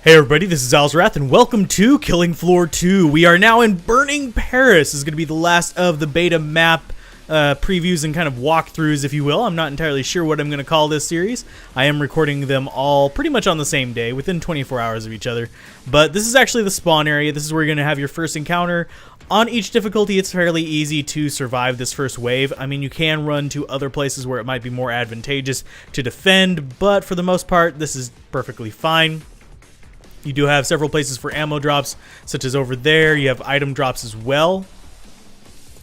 Hey everybody, this is Alzorath, and welcome to Killing Floor 2. We are now in Burning Paris. This is going to be the last of the beta map previews and kind of walkthroughs, if you will. I'm not entirely sure what I'm going to call this series. I am recording them all pretty much on the same day, within 24 hours of each other. But this is actually the spawn area. This is where you're going to have your first encounter. On each difficulty, it's fairly easy to survive this first wave. I mean, you can run to other places where it might be more advantageous to defend, but for the most part, this is perfectly fine. You do have several places for ammo drops, such as over there. You have item drops as well.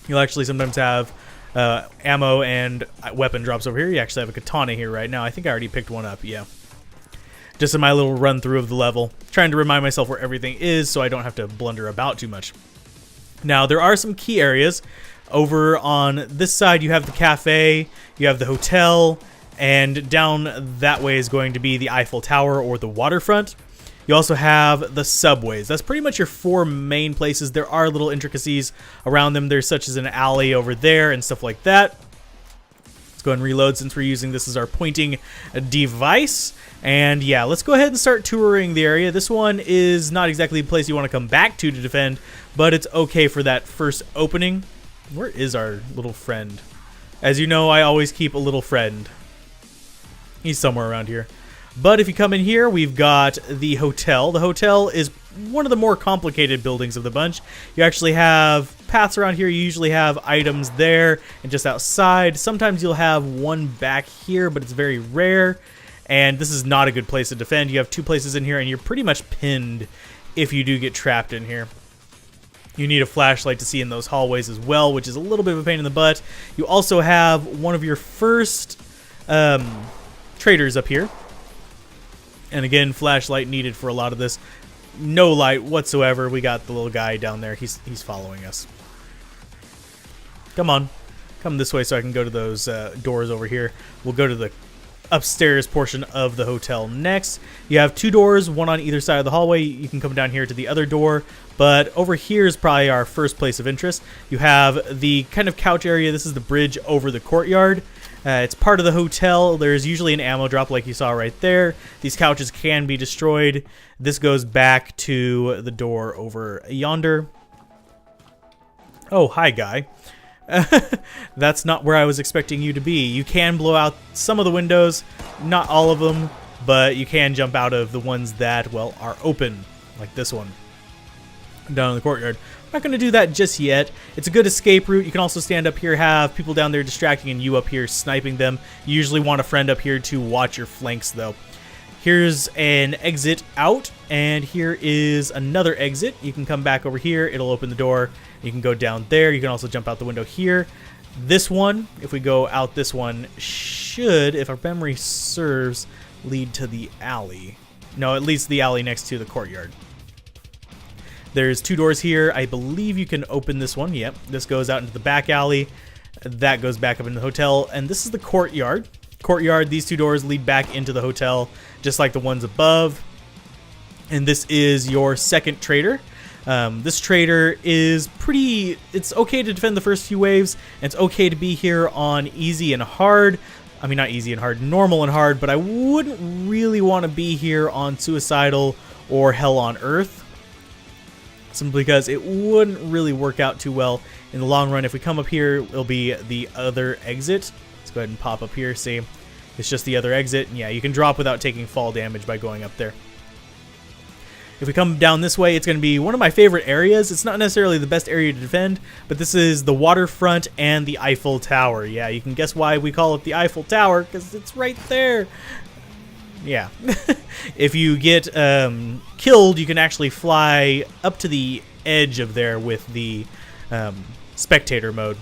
You'll actually sometimes have ammo and weapon drops over here. You actually have a katana here right now. I think I already picked one up, yeah. Just in my little run through of the level. Trying to remind myself where everything is so I don't have to blunder about too much. Now, there are some key areas. Over on this side, you have the cafe, you have the hotel, and down that way is going to be the Eiffel Tower or the waterfront. You also have the subways. That's pretty much your four main places. There are little intricacies around them. There's such as an alley over there and stuff like that. Let's go ahead and reload since we're using this as our pointing device. And yeah, let's go ahead and start touring the area. This one is not exactly the place you want to come back to defend, but it's okay for that first opening. Where is our little friend? As you know, I always keep a little friend. He's somewhere around here. But if you come in here, we've got the hotel. The hotel is one of the more complicated buildings of the bunch. You actually have paths around here. You usually have items there and just outside. Sometimes you'll have one back here, but it's very rare. And this is not a good place to defend. You have two places in here, and you're pretty much pinned if you do get trapped in here. You need a flashlight to see in those hallways as well, which is a little bit of a pain in the butt. You also have one of your first traders up here. And again, flashlight needed for a lot of this. No light whatsoever. We got the little guy down there. He's following us. Come on. Come this way so I can go to those doors over here. We'll go to the upstairs portion of the hotel next. You have two doors, one on either side of the hallway. You can come down here to the other door. But over here is probably our first place of interest. You have the kind of couch area. This is the bridge over the courtyard. It's part of the hotel. There's usually an ammo drop like you saw right there. These couches can be destroyed. This goes back to the door over yonder. Oh, hi, guy. That's not where I was expecting you to be. You can blow out some of the windows, not all of them, but you can jump out of the ones that, well, are open, like this one down in the courtyard. Not going to do that just yet. It's a good escape route. You can also stand up here, have people down there distracting, and you up here sniping them. You usually want a friend up here to watch your flanks, though. Here's an exit out, and here is another exit. You can come back over here. It'll open the door. You can go down there. You can also jump out the window here. This one, if we go out this one, should, if our memory serves, lead to the alley. No, it leads to the alley next to the courtyard. There's two doors here. I believe you can open this one. Yep, this goes out into the back alley. That goes back up into the hotel. And this is the courtyard. Courtyard, these two doors lead back into the hotel, just like the ones above. And this is your second trader. This trader is pretty... It's okay to defend the first few waves. And it's okay to be here on easy and hard. I mean, not easy and hard, normal and hard. But I wouldn't really want to be here on suicidal or hell on earth. Simply because it wouldn't really work out too well in the long run. If we come up here, it'll be the other exit. Let's go ahead and pop up here. See, it's just the other exit. And yeah, you can drop without taking fall damage by going up there. If we come down this way, it's going to be one of my favorite areas. It's not necessarily the best area to defend, but this is the waterfront and the Eiffel Tower. Yeah, you can guess why we call it the Eiffel Tower, because it's right there. Yeah. If you get killed, you can actually fly up to the edge of there with the spectator mode.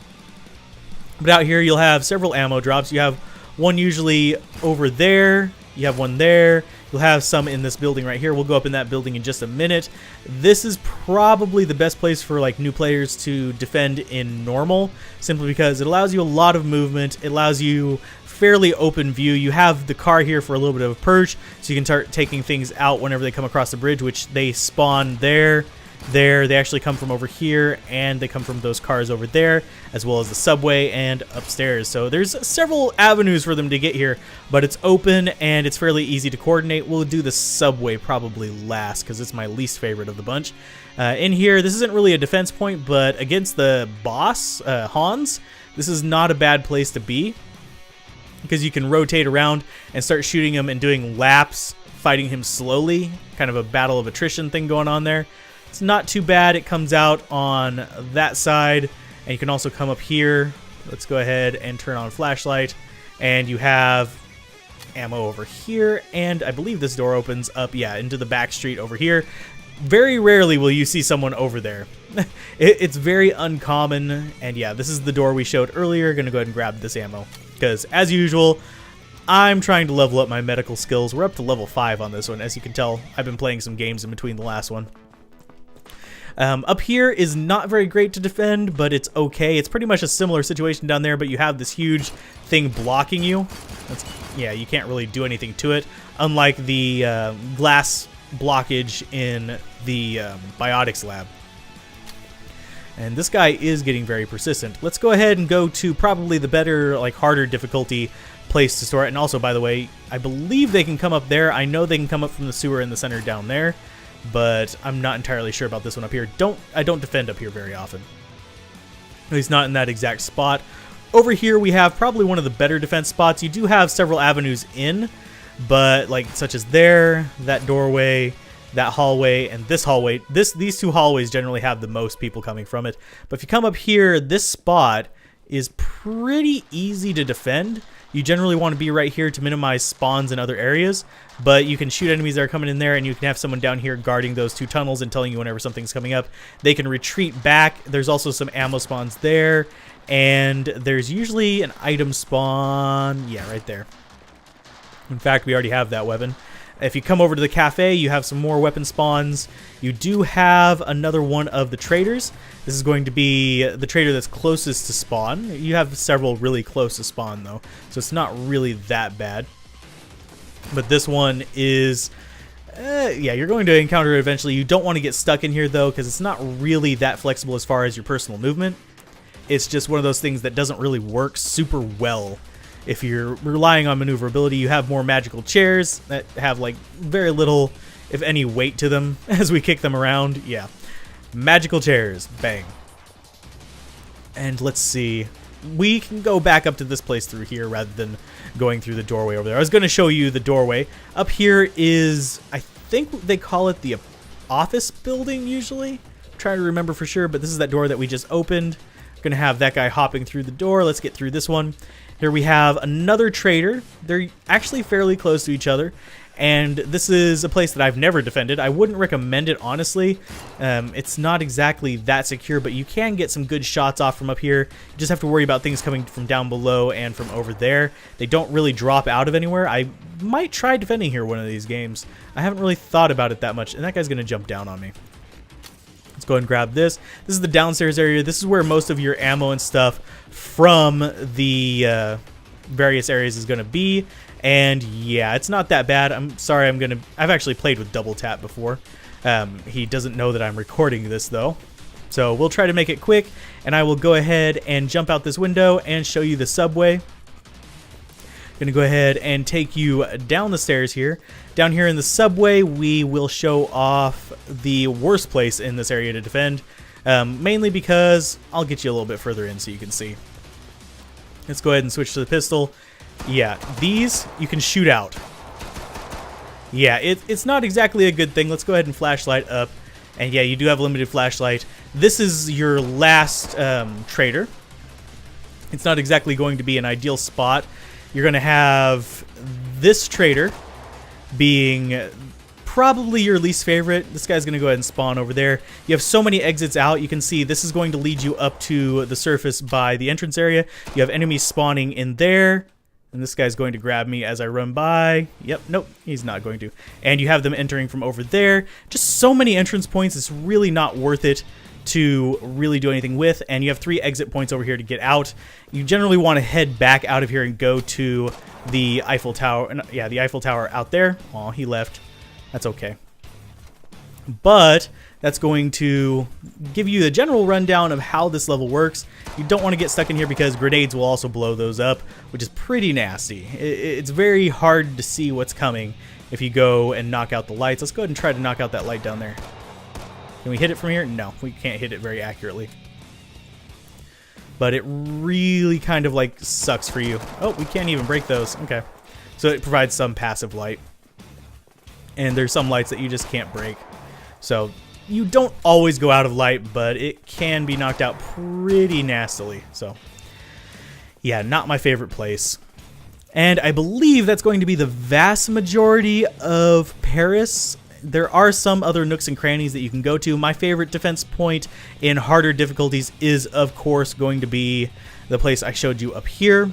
But out here, you'll have several ammo drops. You have one usually over there. You have one there. You'll have some in this building right here. We'll go up in that building in just a minute. This is probably the best place for like new players to defend in normal, simply because it allows you a lot of movement. It allows you fairly open view. You have the car here for a little bit of a perch, so you can start taking things out whenever they come across the bridge, which they spawn there. there. They actually come from over here, and they come from those cars over there, as well as the subway and upstairs. So there's several avenues for them to get here, but it's open and it's fairly easy to coordinate. We'll do the subway probably last because it's my least favorite of the bunch. In here, this isn't really a defense point, but against the boss, Hans, this is not a bad place to be because you can rotate around and start shooting him and doing laps, fighting him slowly, kind of a battle of attrition thing going on there. It's not too bad. It comes out on that side, and you can also come up here. Let's go ahead and turn on flashlight, and you have ammo over here, and I believe this door opens up, yeah, into the back street over here. Very rarely will you see someone over there. It's very uncommon, and yeah, this is the door we showed earlier. Gonna go ahead and grab this ammo, because as usual, I'm trying to level up my medical skills. We're up to level 5 on this one. As you can tell, I've been playing some games in between the last one. Up here is not very great to defend, but it's okay. It's pretty much a similar situation down there, but you have this huge thing blocking you. Yeah, you can't really do anything to it, unlike the glass blockage in the biotics lab. And this guy is getting very persistent. Let's go ahead and go to probably the better, like, harder difficulty place to store it. And also, by the way, I believe they can come up there. I know they can come up from the sewer in the center down there, but I'm not entirely sure about this one up here. I don't defend up here very often. At least not in that exact spot. Over here we have probably one of the better defense spots. You do have several avenues in, but like such as there, that doorway, that hallway, and this hallway. These two hallways generally have the most people coming from it. But if you come up here, this spot is pretty easy to defend. You generally want to be right here to minimize spawns in other areas, but you can shoot enemies that are coming in there, and you can have someone down here guarding those two tunnels and telling you whenever something's coming up. They can retreat back. There's also some ammo spawns there, and there's usually an item spawn, yeah, right there. In fact, we already have that weapon. If you come over to the cafe, you have some more weapon spawns. You do have another one of the traders. This is going to be the trader that's closest to spawn. You have several really close to spawn, though, so it's not really that bad. But this one is, yeah, you're going to encounter it eventually. You don't want to get stuck in here, though, because it's not really that flexible as far as your personal movement. It's just one of those things that doesn't really work super well. If you're relying on maneuverability, you have more magical chairs that have like very little, if any, weight to them as we kick them around. Yeah, magical chairs, bang. And let's see, we can go back up to this place through here rather than going through the doorway over there. I was going to show you the doorway. Up here is, I think they call it the office building usually. I'm trying to remember for sure, but this is that door that we just opened. Gonna have that guy hopping through the door. Let's get through this one. Here we have another trader. They're actually fairly close to each other, and this is a place that I've never defended. I wouldn't recommend it, honestly. It's not exactly that secure, but you can get some good shots off from up here. You just have to worry about things coming from down below and from over there. They don't really drop out of anywhere. I might try defending here one of these games. I haven't really thought about it that much, and that guy's gonna jump down on me. Let's go ahead and grab this. This is the downstairs area. This is where most of your ammo and stuff from the various areas is going to be. And yeah, it's not that bad. I'm sorry, I've actually played with double tap before. He doesn't know that I'm recording this though. So we'll try to make it quick, and I will go ahead and jump out this window and show you the subway. Gonna go ahead and take you down the stairs here. Down here in the subway, we will show off the worst place in this area to defend, mainly because I'll get you a little bit further in so you can see. Let's go ahead and switch to the pistol. Yeah, these you can shoot out. Yeah, it's not exactly a good thing. Let's go ahead and flashlight up. And yeah, you do have a limited flashlight. This is your last trader. It's not exactly going to be an ideal spot. You're going to have this trader being probably your least favorite. This guy's going to go ahead and spawn over there. You have so many exits out. You can see this is going to lead you up to the surface by the entrance area. You have enemies spawning in there. And this guy's going to grab me as I run by. Yep, nope, he's not going to. And you have them entering from over there. Just so many entrance points. It's really not worth it to really do anything with, and you have 3 exit points over here to get out. You generally want to head back out of here and go to the Eiffel Tower. The Eiffel Tower out there. Oh, he left. That's okay. But That's going to give you a general rundown of how this level works. You don't want to get stuck in here because grenades will also blow those up, which is pretty nasty. It's very hard to see what's coming if you go and knock out the lights. Let's go ahead and try to knock out that light down there. Can we hit it from here? No, we can't hit it very accurately. But it really kind of like sucks for you. Oh, we can't even break those. Okay. So it provides some passive light. And there's some lights that you just can't break. So you don't always go out of light, but it can be knocked out pretty nastily. So yeah, not my favorite place. And I believe that's going to be the vast majority of Paris. There are some other nooks and crannies that you can go to. My favorite defense point in harder difficulties is, of course, going to be the place I showed you up here,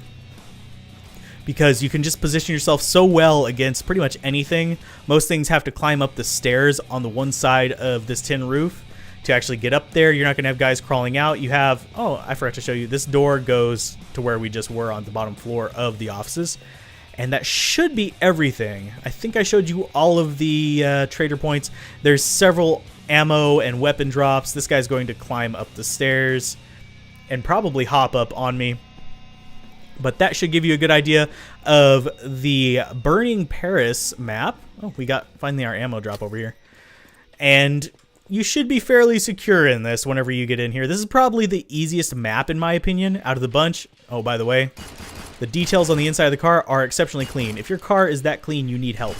because you can just position yourself so well against pretty much anything. Most things have to climb up the stairs on the one side of this tin roof to actually get up there. You're not going to have guys crawling out. You have, oh, I forgot to show you, this door goes to where we just were on the bottom floor of the offices. And that should be everything. I think I showed you all of the trader points. There's several ammo and weapon drops. This guy's going to climb up the stairs and probably hop up on me. But that should give you a good idea of the Burning Paris map. Oh, we got finally our ammo drop over here. And you should be fairly secure in this whenever you get in here. This is probably the easiest map, in my opinion, out of the bunch. Oh, by the way, the details on the inside of the car are exceptionally clean. If your car is that clean, you need help.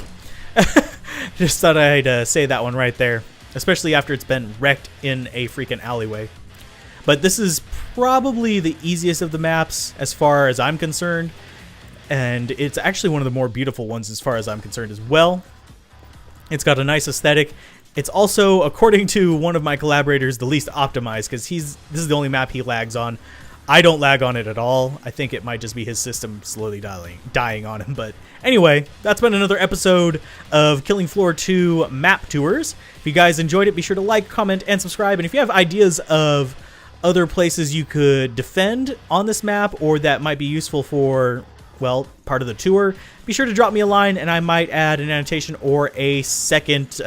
Just thought I'd say that one right there, especially after it's been wrecked in a freaking alleyway. But this is probably the easiest of the maps as far as I'm concerned, and it's actually one of the more beautiful ones as far as I'm concerned as well. It's got a nice aesthetic. It's also, according to one of my collaborators, the least optimized, because this is the only map he lags on. I don't lag on it at all. I think it might just be his system slowly dying on him. But anyway, that's been another episode of Killing Floor 2 map tours. If you guys enjoyed it, be sure to like, comment, and subscribe. And if you have ideas of other places you could defend on this map or that might be useful for, well, part of the tour, be sure to drop me a line and I might add an annotation or a second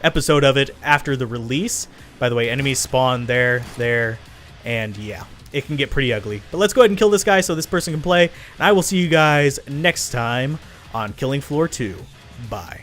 episode of it after the release. By the way, enemies spawn there, and yeah, it can get pretty ugly. But let's go ahead and kill this guy so this person can play, and I will see you guys next time on Killing Floor 2. Bye.